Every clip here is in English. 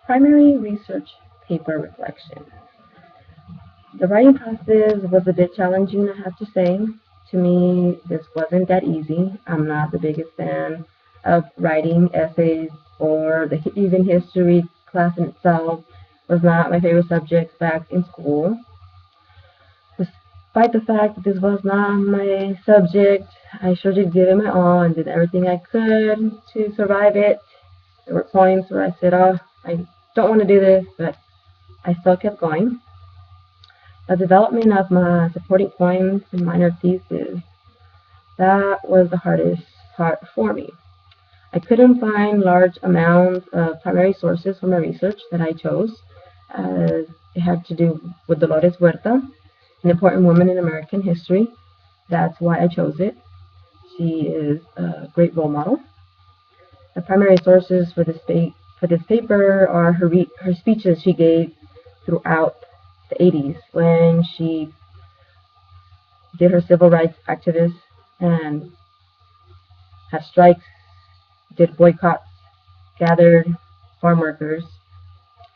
Primary research paper reflection. The writing process was a bit challenging, I have to say. To me, this wasn't that easy. I'm not the biggest fan of writing essays or even history class in itself was not my favorite subject back in school. Despite the fact that this was not my subject, I sure did give it my all and did everything I could to survive it. There were points where I said, oh, I don't want to do this, but I still kept going. The development of my supporting poems and minor thesis, that was the hardest part for me. I couldn't find large amounts of primary sources for my research that I chose. It had to do with Dolores Huerta, an important woman in American history. That's why I chose it. She is a great role model. The primary sources for this paper are her speeches she gave throughout the 80s when she did her civil rights activist and had strikes, did boycotts, gathered farm workers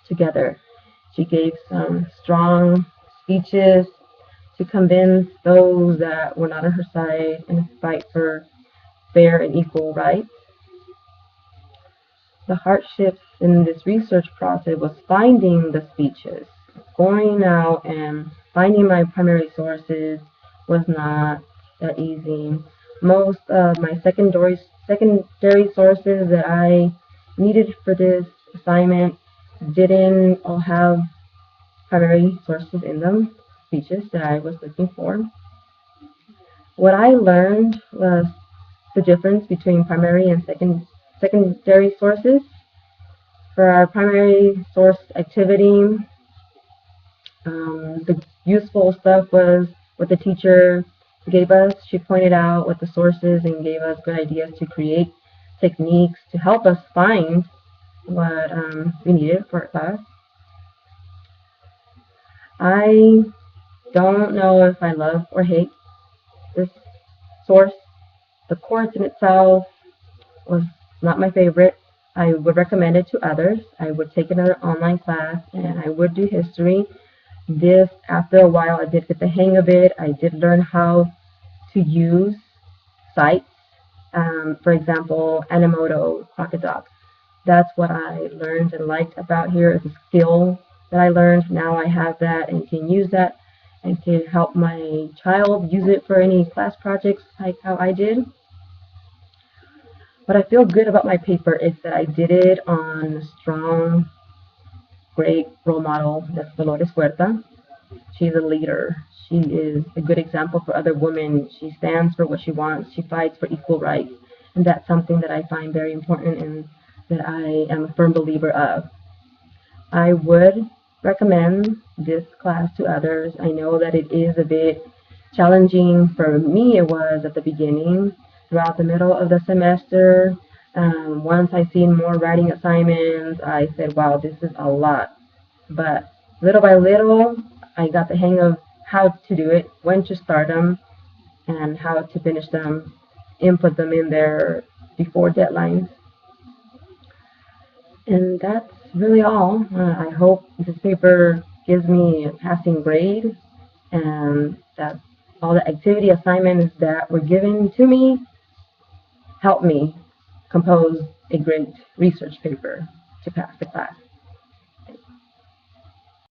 together. She gave some strong speeches to convince those that were not on her side in a fight for fair and equal rights. The hardships in this research process was finding the speeches. Going out and finding my primary sources was not that easy. Most of my secondary sources that I needed for this assignment didn't all have primary sources in them, speeches that I was looking for. What I learned was the difference between primary and secondary sources. For our primary source activity, the useful stuff was what the teacher gave us. She pointed out what the sources and gave us good ideas to create techniques to help us find what we needed for our class. I don't know if I love or hate this source. The course in itself was not my favorite. I would recommend it to others. I would take another online class and I would do history. This, after a while, I did get the hang of it. I did learn how to use sites. For example, Animoto, Crocodoc. That's what I learned and liked about here is a skill that I learned. Now I have that and can use that and can help my child use it for any class projects like how I did. What I feel good about my paper is that I did it on a strong, great role model. That's Dolores Huerta. She's a leader. She is a good example for other women. She stands for what she wants. She fights for equal rights. And that's something that I find very important and that I am a firm believer of. I would recommend this class to others. I know that it is a bit challenging. For me, it was at the beginning. Throughout the middle of the semester, once I seen more writing assignments, I said, wow, this is a lot. But little by little, I got the hang of how to do it, when to start them, and how to finish them, input them in there before deadlines. And that's really all. I hope this paper gives me a passing grade and that all the activity assignments that were given to me help me compose a great research paper to pass the class.